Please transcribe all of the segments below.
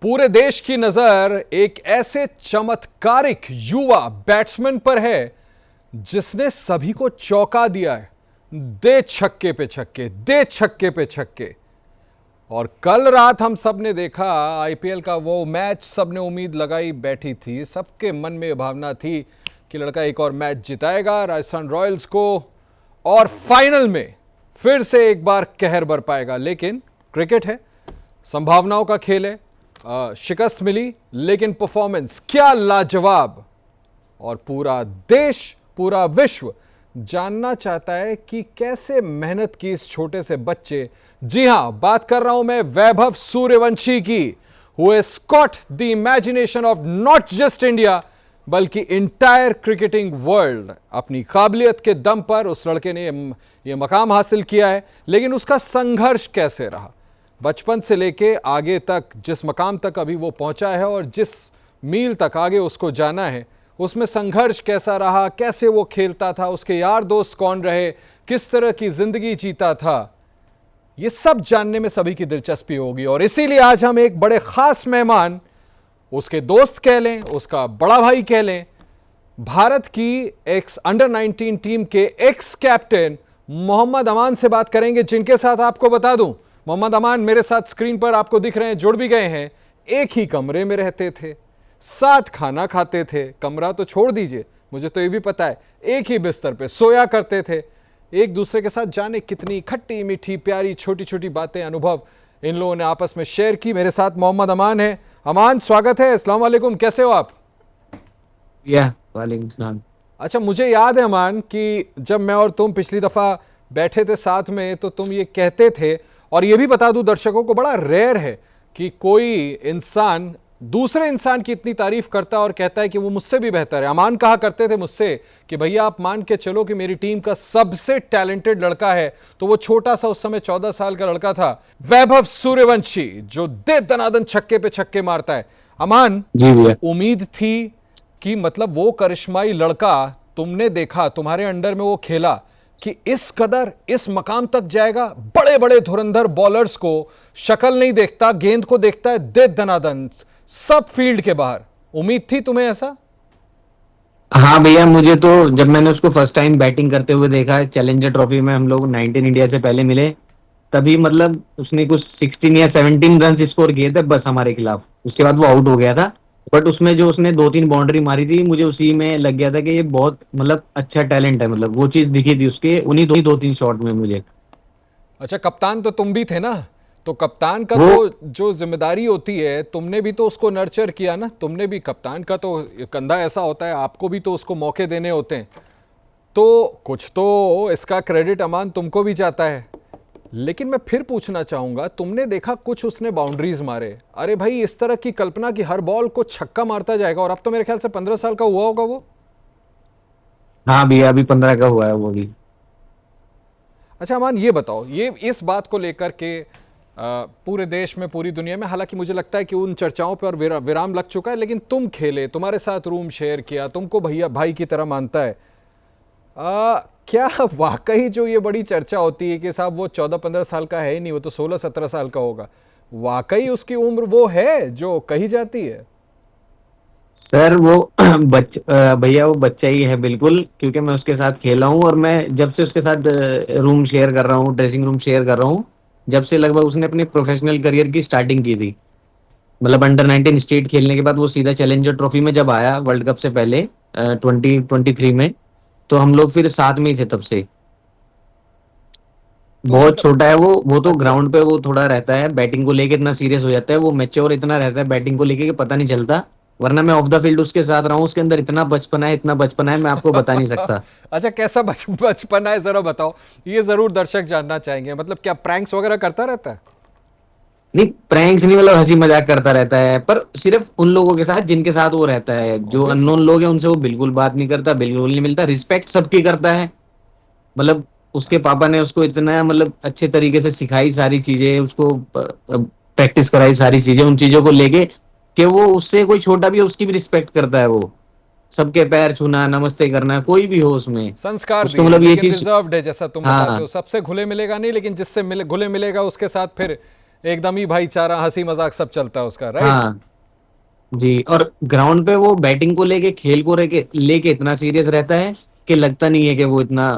पूरे देश की नजर एक ऐसे चमत्कारिक युवा बैट्समैन पर है जिसने सभी को चौंका दिया है। दे छक्के पे छक्के, दे छक्के पे छक्के। और कल रात हम सब ने देखा आईपीएल का वो मैच, सबने उम्मीद लगाई बैठी थी, सबके मन में भावना थी कि लड़का एक और मैच जिताएगा राजस्थान रॉयल्स को और फाइनल में फिर से एक बार कहर बरपाएगा। लेकिन क्रिकेट है, संभावनाओं का खेल है। शिकस्त मिली लेकिन परफॉर्मेंस क्या लाजवाब। और पूरा देश, पूरा विश्व जानना चाहता है कि कैसे मेहनत की इस छोटे से बच्चे। जी हां, बात कर रहा हूं मैं वैभव सूर्यवंशी की, who has caught the imagination of not just India बल्कि इंटायर क्रिकेटिंग वर्ल्ड। अपनी काबिलियत के दम पर उस लड़के ने यह मकाम हासिल किया है। लेकिन उसका संघर्ष कैसे रहा, बचपन से लेके आगे तक जिस मकाम तक अभी वो पहुंचा है और जिस मील तक आगे उसको जाना है, उसमें संघर्ष कैसा रहा, कैसे वो खेलता था, उसके यार दोस्त कौन रहे, किस तरह की जिंदगी जीता था, ये सब जानने में सभी की दिलचस्पी होगी। और इसीलिए आज हम एक बड़े खास मेहमान, उसके दोस्त कह लें, उसका बड़ा भाई कह लें, भारत की एक्स अंडर-19 टीम के एक्स कैप्टन मोहम्मद अमान से बात करेंगे, जिनके साथ आपको बता दूं मोहम्मद अमान मेरे साथ स्क्रीन पर आपको दिख रहे हैं, जुड़ भी गए हैं। एक ही कमरे में रहते थे, साथ खाना खाते थे, कमरा तो छोड़ दीजिए, मुझे तो ये भी पता है, एक ही बिस्तर पे सोया करते थे। एक दूसरे के साथ जाने कितनी खट्टी मीठी प्यारी छोटी छोटी बातें, अनुभव इन लोगों ने आपस में शेयर की। मेरे साथ मोहम्मद अमान है। अमान, स्वागत है, अस्सलाम वालेकुम, कैसे हो आप? वालेकुम सलाम। अच्छा, मुझे याद है अमान कि जब मैं और तुम पिछली दफ़ा बैठे थे साथ में, तो तुम ये कहते थे, और ये भी बता दूं दर्शकों को, बड़ा रेयर है कि कोई इंसान दूसरे इंसान की इतनी तारीफ करता है और कहता है कि वो मुझसे भी बेहतर है। अमान कहा करते थे मुझसे कि भैया आप मान के चलो कि मेरी टीम का सबसे टैलेंटेड लड़का है, तो वो छोटा सा उस समय 14 साल का लड़का था, वैभव सूर्यवंशी, जो दे दनादन छक्के पे छक्के मारता है। अमान, जी भैया। उम्मीद थी कि मतलब वो करिश्माई लड़का, तुमने देखा, तुम्हारे अंडर में वो खेला कि इस कदर इस मकाम तक जाएगा। बड़े बड़े धुरंधर बॉलर्स को शक्ल नहीं देखता, गेंद को देखता है दे दनादन, सब फील्ड के बाहर। उम्मीद थी तुम्हें ऐसा? हाँ भैया, मुझे तो जब मैंने उसको फर्स्ट टाइम बैटिंग करते हुए देखा है चैलेंजर ट्रॉफी में, हम लोग 19 इंडिया से पहले मिले, तभी मतलब उसने कुछ 16 या 17 रन स्कोर किए थे बस हमारे खिलाफ। उसके बाद वो आउट हो गया था। बट उसमें जो उसने 2-3 बाउंड्री मारी थी, मुझे उसी में लग गया था कि ये बहुत मतलब अच्छा टैलेंट है। मतलब वो चीज दिखी थी उसके उन्हीं 2-3 शॉट में मुझे। अच्छा, कप्तान तो तुम भी थे ना, तो कप्तान का वो तो जो जिम्मेदारी होती है, तुमने भी तो उसको नर्चर किया ना, तुमने भी, कप्तान का तो कंधा ऐसा होता है, आपको भी तो उसको मौके देने होते हैं। तो कुछ तो इसका क्रेडिट अमान तुमको भी जाता है। लेकिन मैं फिर पूछना चाहूंगा, तुमने देखा कुछ उसने बाउंड्रीज मारे, अरे भाई इस तरह की कल्पना की हर बॉल को छक्का मारता जाएगा, और अब तो मेरे ख्याल से 15 साल का हुआ होगा वो। हाँ भैया, अभी 15 का हुआ है वो भी। अच्छा अमान, ये बताओ, ये इस बात को लेकर के पूरे देश में, पूरी दुनिया में, हालांकि मुझे लगता है कि उन चर्चाओं पर विराम लग चुका है, लेकिन तुम खेले, तुम्हारे साथ रूम शेयर किया, तुमको भैया भाई की तरह मानता है। क्या वाकई जो ये बड़ी चर्चा होती है कि साहब वो 14-15 साल का है ही नहीं, वो तो 16-17 साल का होगा, वाकई उसकी उम्र वो है जो कही जाती है? सर वो भैया वो बच्चा ही है बिल्कुल, क्योंकि मैं उसके साथ खेला हूँ और मैं जब से उसके साथ रूम शेयर कर रहा हूँ, ड्रेसिंग रूम शेयर कर रहा हूँ, जब से लगभग उसने अपने प्रोफेशनल करियर की स्टार्टिंग की थी। मतलब अंडर 19 स्टेट खेलने के बाद वो सीधा चैलेंजर ट्रॉफी में जब आया वर्ल्ड कप से पहले 2023 में, तो हम लोग फिर साथ में ही थे तब से। तो बहुत मतलब, छोटा है वो तो अच्छा, ग्राउंड पे वो थोड़ा रहता है, बैटिंग को लेके इतना सीरियस हो जाता है, वो मैच्योर इतना रहता है बैटिंग को लेके कि पता नहीं चलता। वरना मैं ऑफ द फील्ड उसके साथ रहा हूँ, उसके अंदर इतना बचपना है, इतना बचपना है, मैं आपको बता नहीं सकता। अच्छा, कैसा बचपन है जरा बताओ, ये जरूर दर्शक जानना चाहेंगे। मतलब क्या प्रैंक्स वगैरह करता रहता है? नहीं, प्रैंक्स नहीं, मतलब हंसी मजाक करता रहता है, पर सिर्फ उन लोगों के साथ जिनके साथ वो रहता है। जो ऑब्वियसली। अननोन लोग हैं उनसे वो बिल्कुल बात नहीं करता, बिल्कुल नहीं मिलता। रिस्पेक्ट सबकी करता है। मतलब उसके पापा ने उसको इतना मतलब अच्छे तरीके से सिखाई सारी चीजें, उसको प्रैक्टिस कराई सारी चीजें, उन चीजों को लेके कि वो उससे कोई छोटा भी हो उसकी भी रिस्पेक्ट करता है। वो सबके पैर छूना, नमस्ते करना, कोई भी हो उसमें संस्कार उसको दिए, मतलब ये लेकिन चीज। रिजर्व्ड है, जैसा तुम बताते हाँ हो, सबसे घुले मिलेगा नहीं, लेकिन जिससे घुले मिलेगा उसके साथ फिर एकदम ही भाईचारा, हंसी मजाक सब चलता है उसका, राइट? हाँ जी। और ग्राउंड पे वो बैटिंग को लेके, खेल को लेके लेके इतना सीरियस रहता है कि लगता नहीं है कि वो इतना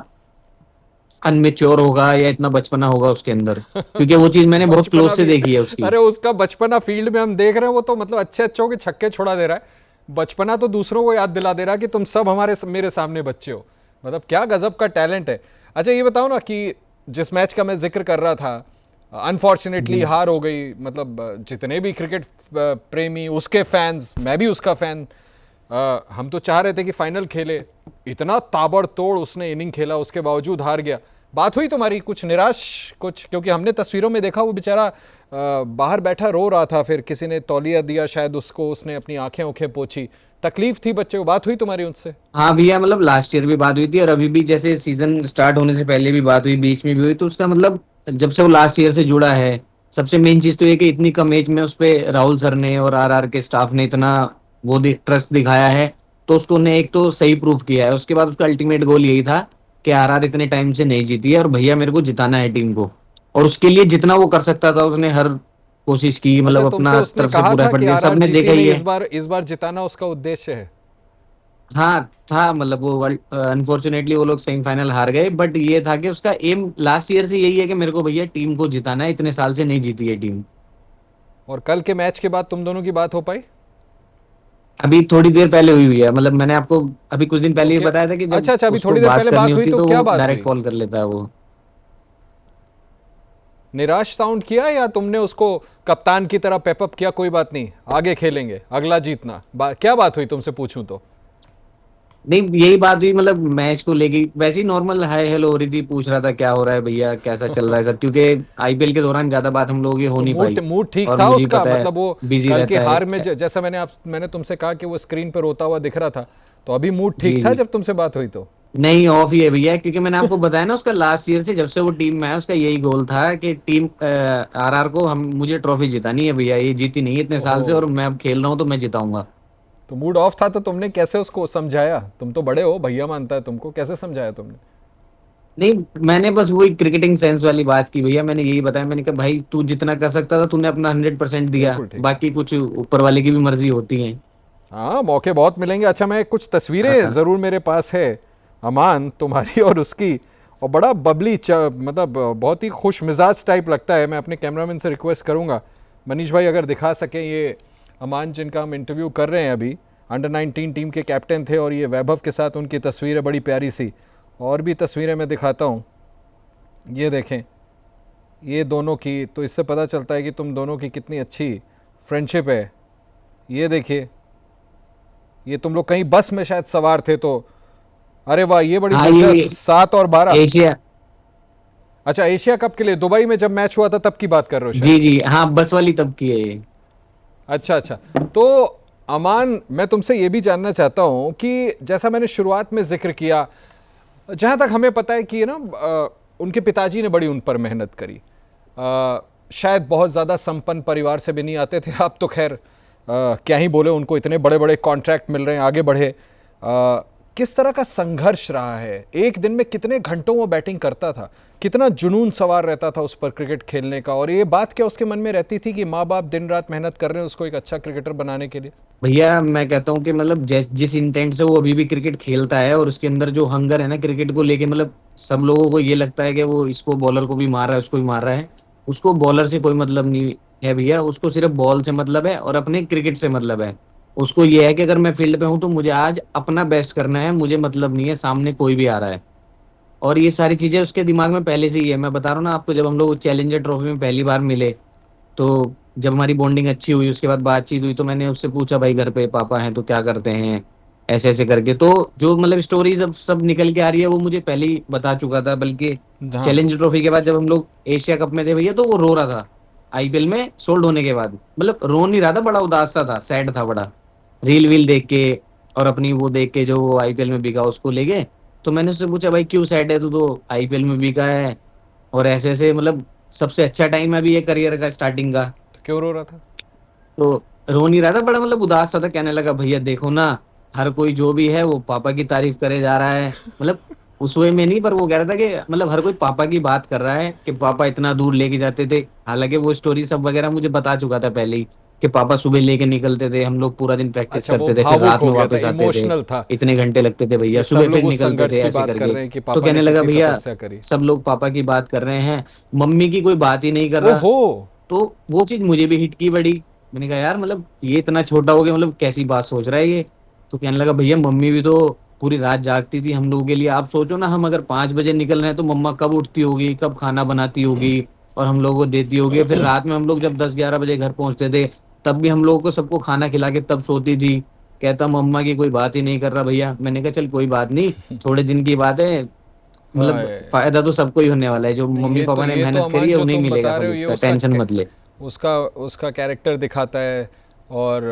अनमेच्योर होगा या इतना बचपना होगा उसके अंदर, क्योंकि वो चीज मैंने बहुत क्लोज बचपना से भी। देखी है उसकी। अरे उसका बचपना फील्ड में हम देख रहे हैं, वो तो मतलब अच्छे अच्छों के छक्के छोड़ा दे रहा है। बचपना तो दूसरों को याद दिला दे रहा है कि तुम सब हमारे मेरे सामने बच्चे हो। मतलब क्या गजब का टैलेंट है। अच्छा ये बताओ ना कि जिस मैच का मैं जिक्र कर रहा था, अनफॉर्चुनेटली जी हार हो गई। मतलब जितने भी क्रिकेट प्रेमी, उसके फैंस, मैं भी उसका फैन, हम तो चाह रहे थे कि फाइनल खेले। इतना ताबड़तोड़ उसने इनिंग खेला, उसके बावजूद हार गया। बात हुई तुम्हारी कुछ निराश कुछ? क्योंकि हमने तस्वीरों में देखा वो बेचारा बाहर बैठा रो रहा था, फिर किसी ने तौलिया दिया शायद उसको, उसने अपनी आंखें ओखें पोंछी। तकलीफ थी बच्चे को। बात हुई तुम्हारी उनसे? हाँ भैया, मतलब लास्ट ईयर भी बात हुई थी और अभी भी, जैसे सीजन स्टार्ट होने से पहले भी बात हुई, बीच में भी हुई। तो उसका मतलब जब से वो लास्ट ईयर से जुड़ा है, सबसे मेन चीज तो ये कि इतनी कम एज में उस पे राहुल सर ने और आरआर के स्टाफ ने इतना वो ट्रस्ट दिखाया है। तो उसको ने एक तो सही प्रूफ किया है। उसके बाद उसका अल्टीमेट गोल यही था कि आरआर इतने टाइम से नहीं जीती है और भैया मेरे को जिताना है टीम को। और उसके लिए जितना वो कर सकता था उसने हर कोशिश की, अच्छा, मतलब तुमसे अपना उसने तरफ से कहा पूरा था एफर्ट कि दिया, आरआर सबने देखा जीती ही नहीं, है। इस बार जिताना उसका उद्देश्य है। हाँ था, मतलब वो अनफॉर्चुनेटली वो लोग सेमीफाइनल हार गए, बट ये था कि उसका एम लास्ट ईयर से यही है कि मेरे को भैया टीम को जिताना है, इतने साल से नहीं जीती है टीम। और कल के मैच के बाद तुम दोनों की बात हो पाई? अभी थोड़ी देर पहले हुई हुई है, मतलब मैंने आपको अभी कुछ दिन तो पहले ये क्या? बताया था कि जब अच्छा अच्छा, अभी उसको थोड़ी देर बात पहले करनी बात हुई, होती है तो तो क्या वो बात डायरेक्ट हुई? कॉल कर लेता है वो। निराश साउंड किया या तुमने उसको कप्तान की तरह पेपअप किया, कोई बात नहीं आगे खेलेंगे, अगला जीतना? क्या बात हुई तुमसे पूछूं तो? नहीं, यही बात हुई, मतलब मैच को लेके वैसे ही नॉर्मल हाय हेलो हो रही थी, पूछ रहा था क्या हो रहा है भैया, कैसा चल रहा है सब, क्योंकि आईपीएल के दौरान ज्यादा बात हम लोगों की हो तो नहीं मूड पाई। मूड ठीक और था मुझे ही उसका? पता है मतलब वो बिजी कल की रहता हार में है। जैसा मैंने तुमसे कहा कि वो स्क्रीन पर रोता हुआ दिख रहा था, तो अभी मूड जी ठीक था जी। जब तुमसे बात हुई तो? नहीं, ऑफ ही है भैया, क्योंकि मैंने आपको बताया ना, उसका लास्ट ईयर से जब से वो टीम में है उसका यही गोल था कि टीम आरआर को, हम मुझे ट्रॉफी जितानी है भैया, ये जीती नहीं है इतने ओहो। साल से और मैं अब खेल रहा हूँ तो मैं जिताऊंगा। तो मूड ऑफ था तो तुमने कैसे उसको समझाया? तुम तो बड़े हो, भैया मानता है तुमको, कैसे समझाया तुमने? नहीं, मैंने बस वही क्रिकेटिंग सेंस वाली बात की भैया, मैंने यही बताया, मैंने कहा भाई तू जितना कर सकता था तूने अपना 100% दिया, बिल्कुल ठीक है। बाकी कुछ ऊपर वाले की भी मर्जी होती है। हाँ, मौके बहुत मिलेंगे। अच्छा, मैं कुछ तस्वीरें हाँ ज़रूर मेरे पास है, अमान, तुम्हारी और उसकी। और बड़ा बबली मतलब बहुत ही खुश मिजाज टाइप लगता है। मैं अपने कैमरामैन से रिक्वेस्ट करूंगा, मनीष भाई अगर दिखा सकें, ये अमान जिनका हम इंटरव्यू कर रहे हैं अभी, अंडर 19 टीम के कैप्टन थे, और ये वैभव के साथ उनकी तस्वीरें बड़ी प्यारी सी। और भी तस्वीरें मैं दिखाता हूँ, ये देखें, ये दोनों की, तो इससे पता चलता है कि तुम दोनों की कितनी अच्छी फ्रेंडशिप है। ये देखिए, ये तुम लोग कहीं बस में शायद सवार थे तो, अरे वाह, ये बड़ी हाँ, ये दिलचस्प, 7 और 12। एशिया। अच्छा, एशिया कप के लिए दुबई में जब मैच हुआ था तब की बात कर रहे हो शायद? जी जी, हाँ बस वाली तब की है ये। अच्छा अच्छा। तो अमान, मैं तुमसे ये भी जानना चाहता हूँ कि जैसा मैंने शुरुआत में जिक्र किया, जहाँ तक हमें पता है कि ये ना, उनके पिताजी ने बड़ी उन पर मेहनत करी। शायद बहुत ज़्यादा संपन्न परिवार से भी नहीं आते थे। अब तो खैर क्या ही बोले, उनको इतने बड़े बड़े कॉन्ट्रैक्ट मिल रहे हैं, आगे बढ़े। किस तरह का संघर्ष रहा है? एक दिन में कितने घंटों वो बैटिंग करता था, कितना जुनून सवार रहता था उस पर क्रिकेट खेलने का, और ये बात क्या उसके मन में रहती थी कि माँ बाप दिन रात मेहनत कर रहे हैं उसको एक अच्छा क्रिकेटर बनाने के लिए? भैया मैं कहता हूँ कि मतलब जिस इंटेंट से वो अभी भी क्रिकेट खेलता है और उसके अंदर जो हंगर है ना क्रिकेट को लेके, मतलब सब लोगों को ये लगता है कि वो इसको बॉलर को भी मार रहा है, उसको भी मार रहा है। उसको बॉलर से कोई मतलब नहीं है भैया, उसको सिर्फ बॉल से मतलब है और अपने क्रिकेट से मतलब है। उसको ये है कि अगर मैं फील्ड पे हूँ तो मुझे आज अपना बेस्ट करना है, मुझे मतलब नहीं है सामने कोई भी आ रहा है। और ये सारी चीजें उसके दिमाग में पहले से ही है। मैं बता रहा हूँ ना आपको, जब हम लोग चैलेंजर ट्रॉफी में पहली बार मिले, तो जब हमारी बॉन्डिंग अच्छी हुई, उसके बाद बातचीत हुई, तो मैंने उससे पूछा भाई घर पे पापा हैं तो क्या करते हैं, ऐसे ऐसे करके। तो जो मतलब स्टोरी सब निकल के आ रही है वो मुझे पहले ही बता चुका था। बल्कि हाँ हाँ। चैलेंज ट्रॉफी के बाद जब हम लोग एशिया कप में थे भैया, तो वो रो रहा था आईपीएल में सोल्ड होने के बाद। मतलब रो नहीं रहा था, बड़ा उदास सा था, सैड था बड़ा, रील वील देख के और अपनी वो देख के जो वो आईपीएल में बिका उसको लेके। तो मैंने उससे पूछा भाई क्यों सैड है तू, तो आईपीएल में बिका है और ऐसे ऐसे, मतलब सबसे अच्छा टाइम है अभी ये करियर का स्टार्टिंग का। तो क्यों रो रहा था? तो रो नहीं रहा था, बड़ा मतलब उदास सा था, कहने लगा भैया देखो ना, हर कोई जो भी है वो पापा की तारीफ करे जा रहा है, मतलब उस वे में नहीं, पर वो कह रहा था कि मतलब हर कोई पापा की बात कर रहा है कि पापा इतना दूर लेके जाते थे। हालांकि वो स्टोरी सब वगैरह मुझे बता चुका था पहले ही कि पापा सुबह लेके निकलते थे, हम लोग पूरा दिन प्रैक्टिस अच्छा, वो करते थे, फिर भावुक रात हो में गया था, वापस आते थे, इमोशनल था इतने घंटे लगते थे भैया, कि सब सुबह फिर लोग उस निकलते संघर्ष थे की ऐसे बात कर करके। रहे हैं कि तो पापा ने कहने लगा कितनी भैया तपस्या करी। सब लोग पापा की बात कर रहे हैं, मम्मी की कोई बात ही नहीं कर रहा। ओहो। तो वो चीज मुझे भी हिट की बड़ी। मैंने कहा यार मतलब ये इतना छोटा हो गया, मतलब कैसी बात सोच रहा है ये। तो कहने लगा भैया मम्मी भी तो पूरी रात जागती थी हम लोगों के लिए, आप सोचो ना, हम अगर 5 बजे निकल रहे हैं तो मम्मा कब उठती होगी, कब खाना बनाती होगी और हम लोगों को देती होगी। फिर रात में हम लोग जब 10-11 बजे घर पहुंचते थे, तब भी हम लोगों को सबको खाना खिला के तब सोती थी। कहता मम्मा की कोई बात ही नहीं कर रहा भैया। मैंने कहा चल कोई बात नहीं, थोड़े दिन की बात है, मतलब हाय। फायदा तो सबको ही होने वाला है, जो नहीं, मम्मी पापा ने ये तो मेहनत करी अमान है जो उन्हें ही तुम मिलेगा बता रहे फल, हो, ये इसका टेंशन मत ले। उसका उसका कैरेक्टर दिखाता है। और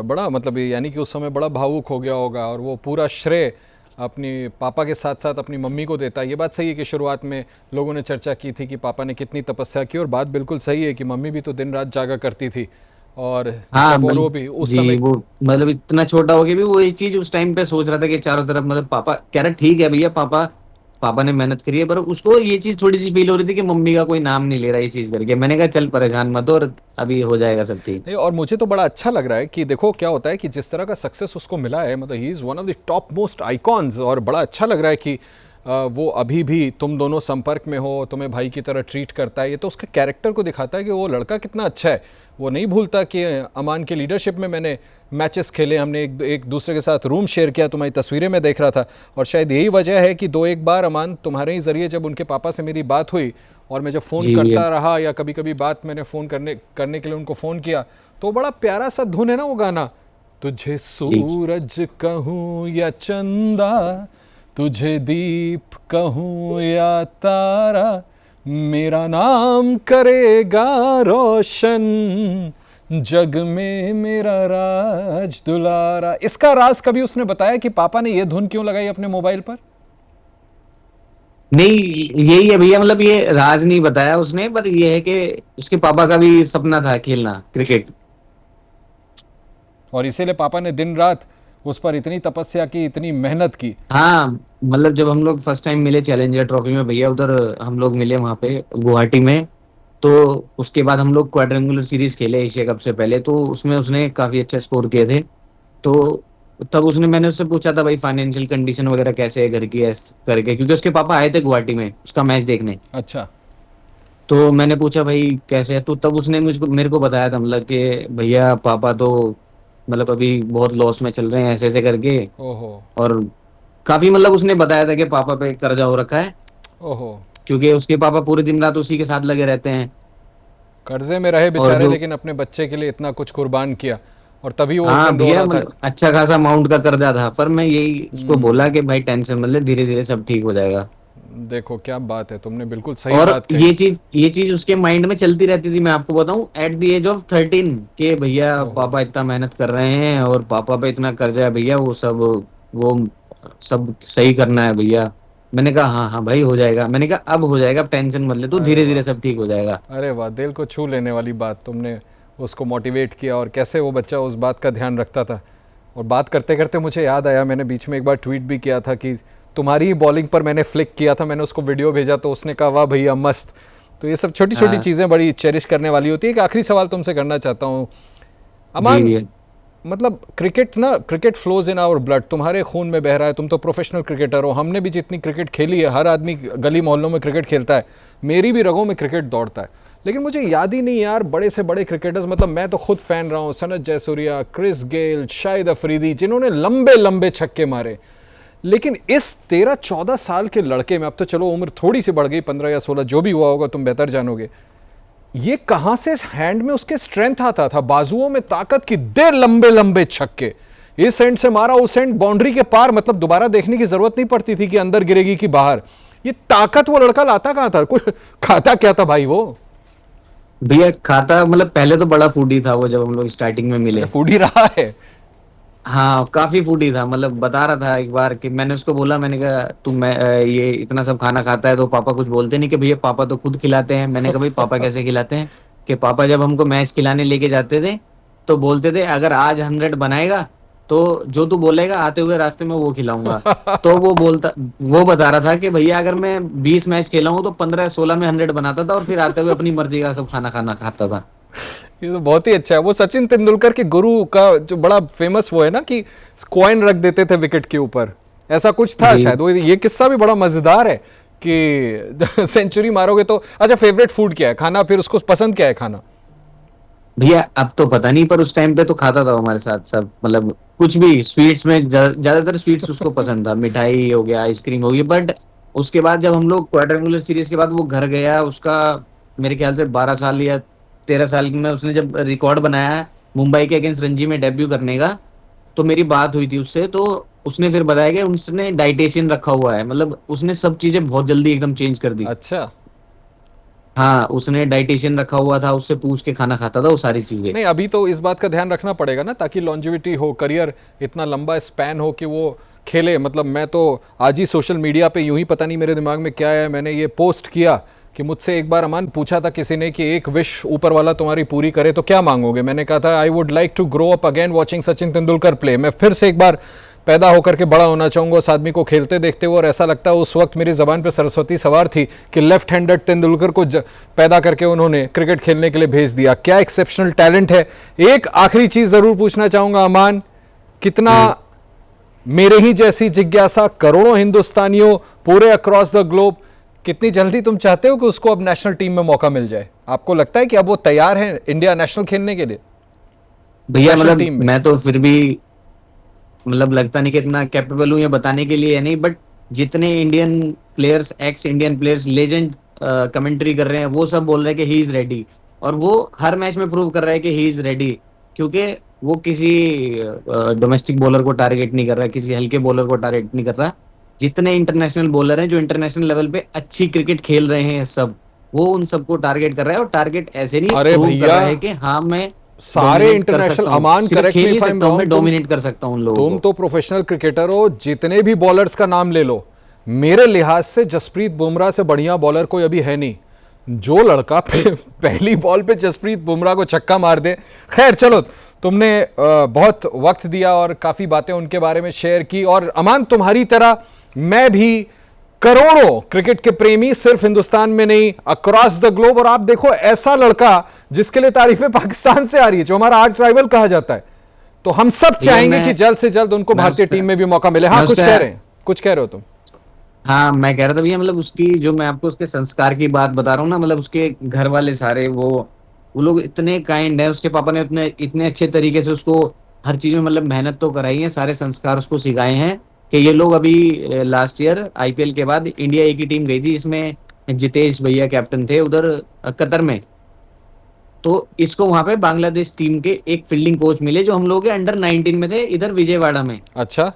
बड़ा मतलब यानी कि उस समय बड़ा भावुक हो गया होगा, और वो पूरा श्रेय अपनी पापा के साथ साथ अपनी मम्मी को देता है। ये बात सही है कि शुरुआत में लोगों ने चर्चा की थी कि पापा ने कितनी तपस्या की, और बात बिल्कुल सही है कि मम्मी भी तो दिन रात जागा करती थी। और हाँ जब, और वो मतलब भी उस जी समय। वो मतलब इतना छोटा हो गया भी वो ये चीज उस टाइम पे सोच रहा था कि चारों तरफ मतलब पापा कह रहा ठीक है भैया, पापा पापा ने मेहनत करी है, पर उसको ये चीज थोड़ी सी फील हो रही थी कि मम्मी का कोई नाम नहीं ले रहा ये चीज करके। मैंने कहा चल परेशान मत हो, और अभी हो जाएगा सब ठीक। नहीं, और मुझे तो बड़ा अच्छा लग रहा है कि देखो क्या होता है कि जिस तरह का सक्सेस उसको मिला है, मतलब he is one of the top most icons. और बड़ा अच्छा लग रहा है कि वो अभी भी तुम दोनों संपर्क में हो, तुम्हें भाई की तरह ट्रीट करता है। ये तो उसके कैरेक्टर को दिखाता है कि वो लड़का कितना अच्छा है। वो नहीं भूलता कि अमान के लीडरशिप में मैंने मैचेस खेले, हमने एक दूसरे के साथ रूम शेयर किया, तुम्हारी तस्वीरें में देख रहा था। और शायद यही वजह है कि दो एक बार अमान तुम्हारे ही ज़रिए जब उनके पापा से मेरी बात हुई, और मैं जब फ़ोन जी भैया। करता रहा या कभी कभी बात मैंने फ़ोन करने करने के लिए उनको फ़ोन किया, तो बड़ा प्यारा सा धुन है ना वो गाना। तुझे जी सूरज कहूँ या चंदा, तुझे दीप कहूँ या तारा, मेरा नाम करेगा रोशन, जग में मेरा राज दुलारा। इसका राज कभी उसने बताया कि पापा ने ये धुन क्यों लगाई अपने मोबाइल पर? नहीं, यही है भैया, मतलब ये राज नहीं बताया उसने, पर ये है कि उसके पापा का भी सपना था खेलना क्रिकेट। और इसीलिए पापा ने दिन रात उस पर इतनी तपस्या की, इतनी मेहनत की। हाँ मतलब जब हम लोग फर्स्ट टाइम मिले चैलेंजर ट्रॉफी में भैया, उधर हम लोग मिले वहां पे गुवाहाटी में। तो उसके बाद हम लोग क्वाड्रेंगुलर सीरीज खेले एशिया कप से पहले, तो उसमें उसने काफी अच्छा स्कोर किए थे। तो तब उसने मैंने उससे पूछा था भाई फाइनेंशियल कंडीशन वगैरह कैसे है घर की, ऐसे करके, क्योंकि उसके पापा आए थे गुवाहाटी में उसका मैच देखने। अच्छा। तो मैंने पूछा भाई कैसे है, तो तब उसने मुझको मेरे को बताया था मतलब कि भैया पापा तो मतलब अभी बहुत लॉस में चल रहे हैं ऐसे ऐसे करके। ओहो। और काफी मतलब उसने बताया था कि पापा पे कर्जा हो रखा है, ओहो। क्योंकि उसके पापा पूरे दिन रात उसी के साथ लगे रहते हैं। कर्जे में रहे और बेचारे, जो लेकिन अपने बच्चे के लिए इतना कुछ कुर्बान किया, और तभी वो उस हाँ दिन रो भैया रहा था। मतलब अच्छा खासा अमाउंट का कर्जा था, पर मैं यही उसको बोला हम्म। कि भाई टेंशन मत ले, धीरे धीरे सब ठीक हो जाएगा। देखो क्या बात है, तुमने बिल्कुल सही और बात कही। ये चीज उसके माइंड में चलती रहती थी, मैं आपको बताऊं, एट द एज ऑफ 13 के भैया ओहो। पापा इतना मेहनत कर रहे हैं और पापा पे इतना कर्जा है भैया, वो सब सही करना है भैया। मैंने कहा हाँ हाँ भाई हो जाएगा। मैंने कहा अब हो जाएगा, अब टेंशन मत ले तू, अरे धीरे धीरे वाह। सब ठीक हो जाएगा। अरे वाह, दिल को छू लेने वाली बात। तुमने उसको मोटिवेट किया, और कैसे वो बच्चा उस बात का ध्यान रखता था। और बात करते करते मुझे याद आया, मैंने बीच में एक बार ट्वीट भी किया था कि तुम्हारी ही बॉलिंग पर मैंने फ्लिक किया था, मैंने उसको वीडियो भेजा तो उसने कहा वाह भैया मस्त। तो ये सब छोटी छोटी हाँ चीज़ें बड़ी चेरिश करने वाली होती है। एक आखिरी सवाल तुमसे करना चाहता हूँ जी अमान। भैया। मतलब क्रिकेट ना, cricket flows in our blood, तुम्हारे खून में बह रहा है, तुम तो प्रोफेशनल क्रिकेटर हो। हमने भी जितनी क्रिकेट खेली है, हर आदमी गली मोहल्लों में क्रिकेट खेलता है, मेरी भी रगों में क्रिकेट दौड़ता है। लेकिन मुझे याद ही नहीं यार, बड़े से बड़े क्रिकेटर्स, मतलब मैं तो खुद फैन रहा हूँ, सनत जयसूर्या, क्रिस गेल, शाहिद अफरीदी, जिन्होंने लंबे लंबे छक्के मारे। लेकिन इस 13-14 साल के लड़के में, अब तो चलो उम्र थोड़ी सी बढ़ गई, 15 या 16 जो भी हुआ होगा, तुम बेहतर जानोगे, ये कहां से हैंड में उसके स्ट्रेंथ आता था, बाजुओं में ताकत की, दे लंबे लंबे छक्के, इस एंड से मारा उस एंड बाउंड्री के पार, मतलब दोबारा देखने की जरूरत नहीं पड़ती थी कि अंदर गिरेगी कि बाहर। ये ताकत वो लड़का लाता कहां था, कुछ खाता क्या था भाई वो? भैया खाता मतलब पहले तो बड़ा फूडी था वो, जब हम लोग स्टार्टिंग में अच्छा, मिले। फूड ही रहा है। हाँ काफी फूडी था, मतलब बता रहा था एक बार कि मैंने उसको बोला, मैंने कहा तू ये इतना सब खाना खाता है तो पापा कुछ बोलते नहीं? कि भैया पापा तो खुद खिलाते हैं। मैंने कहा भाई पापा कैसे खिलाते हैं? कि पापा जब हमको मैच खिलाने लेके जाते थे तो बोलते थे अगर आज 100 बनाएगा तो जो तू बोलेगा आते हुए रास्ते में वो खिलाऊंगा। तो वो बता रहा था कि भैया अगर मैं 20 मैच खेला हूँ तो 15-16 में 100 बनाता था और फिर आते हुए अपनी मर्जी का सब खाना खाना खाता था। ये तो बहुत ही अच्छा है। वो सचिन तेंदुलकर के गुरु का जो बड़ा फेमस वो है ना कि कॉइन रख देते थे विकेट के ऊपर, ऐसा कुछ था जी शायद। वो ये किस्सा भी बड़ा मजेदार है कि सेंचुरी मारोगे तो। अच्छा, फेवरेट फूड क्या है खाना, फिर उसको पसंद क्या है खाना? भैया अब तो पता नहीं, पर उस टाइम पे तो खाता था वो हमारे साथ सब, मतलब कुछ भी स्वीट्स में ज्यादातर स्वीट्स उसको पसंद था, मिठाई हो गया, आइसक्रीम हो गई। बट उसके बाद जब हम लोग क्वाड्रेंगुलर सीरीज के बाद वो घर गया उसका, मेरे ख्याल से 12 साल या 13 साल में उसने जब रिकॉर्ड बनाया मुंबई के अगेंस्ट रणजी में डेब्यू करने का, तो मेरी बात हुई थी उससे। तो उसने फिर बताया कि उसने डाइटेशियन रखा हुआ है, मतलब उसने सब चीजें बहुत जल्दी एकदम चेंज कर दी। अच्छा। हाँ, उसने डाइटेशियन रखा हुआ था, उससे पूछ के खाना खाता था वो सारी चीजें। नहीं, अभी तो इस बात का ध्यान रखना पड़ेगा ना, ताकि लॉन्जिविटी हो, करियर इतना लंबा स्पैन हो कि वो खेले। मतलब मैं तो आज ही सोशल मीडिया पे यूं ही, पता नहीं मेरे दिमाग में क्या है, मैंने ये पोस्ट किया कि मुझसे एक बार अमान पूछा था किसी ने कि एक विश ऊपर वाला तुम्हारी पूरी करे तो क्या मांगोगे। मैंने कहा था I would like to grow up again watching Sachin Tendulkar play. मैं फिर से एक बार पैदा होकर के बड़ा होना चाहूंगा उस आदमी को खेलते देखते हुए। और ऐसा लगता है उस वक्त मेरी जबान पे सरस्वती सवार थी कि लेफ्ट हैंडेड तेंदुलकर को पैदा करके उन्होंने क्रिकेट खेलने के लिए भेज दिया। क्या एक्सेप्शनल टैलेंट है। एक आखिरी चीज जरूर पूछना चाहूंगा अमान, कितना मेरे ही जैसी जिज्ञासा करोड़ों हिंदुस्तानियों पूरे अक्रॉस द ग्लोब, कितनी जल्दी तुम चाहते हो कि उसको अब नेशनल टीम में मौका मिल जाए? आपको लगता है कि अब वो तैयार है इंडिया नेशनल खेलने के लिए, भैया नेशनल मतलब टीम में? मैं तो फिर भी, मतलब लगता नहीं कि इतना कैपेबल हूँ ये बताने के लिए, है नहीं। बट जितने Indian players, x Indian players, legend commentary कर रहे हैं, वो सब बोल रहे हैं कि ही इज रेडी। और वो हर मैच में प्रूव कर रहा है कि ही इज रेडी, क्योंकि वो किसी डोमेस्टिक बॉलर को टारगेट नहीं कर रहा, किसी हल्के बॉलर को टारगेट नहीं कर रहा। जितने इंटरनेशनल बॉलर हैं जो इंटरनेशनल लेवल पे अच्छी क्रिकेट खेल रहे हैं सब, वो उन सबको टारगेट कर रहा है। और टारगेट ऐसे नहीं, अरे प्रूव कर भैया, रहा है कि हाँ मैं सारे डोमिनेट कर इंटरनेशनल, सकता हूँ, अमान सिर्फ करेक्ट खेल मी नहीं इफ आई एम सकता हूँ, मैं रॉन्ग, डोमिनेट कर सकता हूँ उन लोगों तुम को। तो प्रोफेशनल क्रिकेटर हो, जितने भी बॉलर्स का नाम ले लो, मेरे लिहाज से जसप्रीत बुमराह से बढ़िया बॉलर कोई अभी है नहीं। जो लड़का पहली बॉल पे जसप्रीत बुमराह को छक्का मार दे। खैर चलो, तुमने बहुत वक्त दिया और काफी बातें उनके बारे में शेयर की। और अमान, तुम्हारी तरह मैं भी करोड़ों क्रिकेट के प्रेमी, सिर्फ हिंदुस्तान में नहीं, अक्रॉस द ग्लोब। और आप देखो, ऐसा लड़का जिसके लिए तारीफें पाकिस्तान से आ रही है, जो हमारा आर्च राइवल कहा जाता है, तो हम सब भैया चाहेंगे कि जल्द से जल्द उनको मैं भारतीय उसका टीम में भी मौका मिले। मैं हाँ, कुछ उसका कह रहे हैं, कुछ कह रहे हो तुम? हाँ, मैं कह रहा था भैया, मतलब उसकी जो मैं आपको उसके संस्कार की बात बता रहा हूँ ना, मतलब उसके घर वाले सारे वो लोग इतने काइंड है, उसके पापा ने उतने इतने अच्छे तरीके से उसको हर चीज में मतलब मेहनत तो कराई है, सारे संस्कार उसको सिखाए हैं। कि ये लोग अभी लास्ट ईयर आईपीएल के बाद इंडिया ए की टीम गई थी, इसमें जितेश भैया कैप्टन थे उधर कतर में। तो इसको वहां पे बांग्लादेश टीम के एक फील्डिंग कोच मिले जो हम लोग के अंडर 19 में थे इधर विजयवाड़ा में। अच्छा।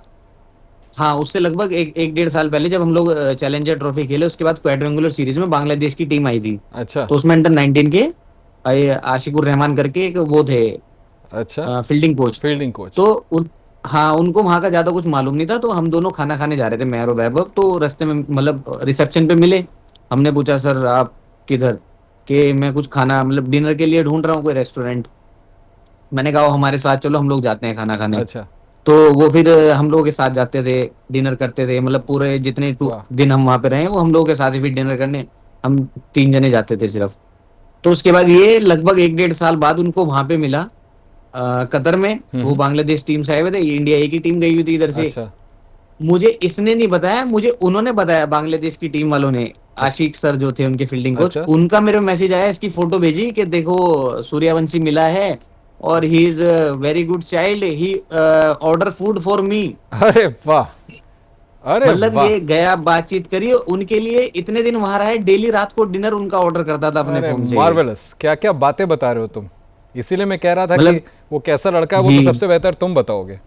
हाँ, उससे लगभग एक 1.5 साल पहले जब हम लोग चैलेंजर ट्रॉफी खेले, उसके बाद क्वाड्रेंगुलर सीरीज में बांग्लादेश की टीम आई थी। अच्छा। तो उसमें अंडर 19 के आशिकुर रहमान करके एक वो थे, अच्छा। Fielding coach. Fielding coach. तो हाँ, उनको वहां का ज्यादा कुछ मालूम नहीं था। तो हम दोनों खाना खाने जा रहे थे, मैं और वैभव। तो रास्ते में मतलब रिसेप्शन पे मिले। हमने पूछा सर आप किधर, कि मैं कुछ खाना मतलब डिनर के लिए ढूंढ रहा हूँ कोई रेस्टोरेंट। मैंने कहा "आओ हमारे साथ चलो, हम लोग जाते हैं खाना खाने"। अच्छा। तो वो फिर हम लोगों के साथ जाते थे, डिनर करते थे, मतलब पूरे जितने वाह। दिन हम वहां पे रहे वो हम लोगों के साथ ही फिर डिनर करने हम 3 जने जाते थे सिर्फ। तो उसके बाद ये लगभग 1.5 साल बाद उनको वहां पे मिला, कतर में। वो बांग्लादेश टीम से आए हुए थे, इंडिया ए की टीम गई हुई थी इधर से। अच्छा। मुझे इसने नहीं बताया, मुझे उन्होंने बताया, बांग्लादेश की टीम वालों ने। अच्छा। आशिक सर जो थे उनके फील्डिंग कोच, अच्छा। उनका मेरे मैसेज आया, इसकी फोटो भेजी कि देखो सूर्यवंशी मिला है और he is very good child, he order food for me. अरे वाह। अरे मतलब वाह। ये गया, बातचीत करी, उनके लिए इतने दिन वहां रहा है, डेली रात को डिनर उनका ऑर्डर करता था अपने अरे फोन से। मार्वेलस, क्या क्या बातें बता रहे हो तुम। इसीलिए मैं कह रहा था कि मतलब वो कैसा लड़का है, वो जी, तो सबसे बेहतर तुम बताओगे।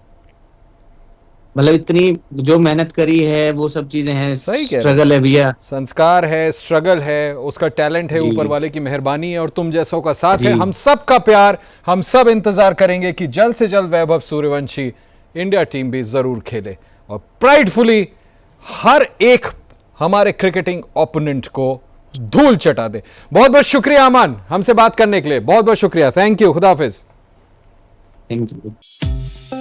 मतलब इतनी जो मेहनत करी है वो सब चीजें हैं, सही कह रहे हो। स्ट्रगल है भैया। संस्कार है, स्ट्रगल है, उसका टैलेंट है, ऊपर जी वाले की मेहरबानी है, और तुम जैसों का साथ है। जी हम सब का प्यार। हम सब इंतजार करेंगे कि जल्द से जल्द वैभव सूर्यवंशी इंडिया टीम भी जरूर खेले और प्राइडफुली हर एक हमारे क्रिकेटिंग ओपोनेंट को धूल चटा दे। बहुत बहुत शुक्रिया अमान, हमसे बात करने के लिए बहुत बहुत शुक्रिया। Thank you. खुदा हाफिज। Thank you.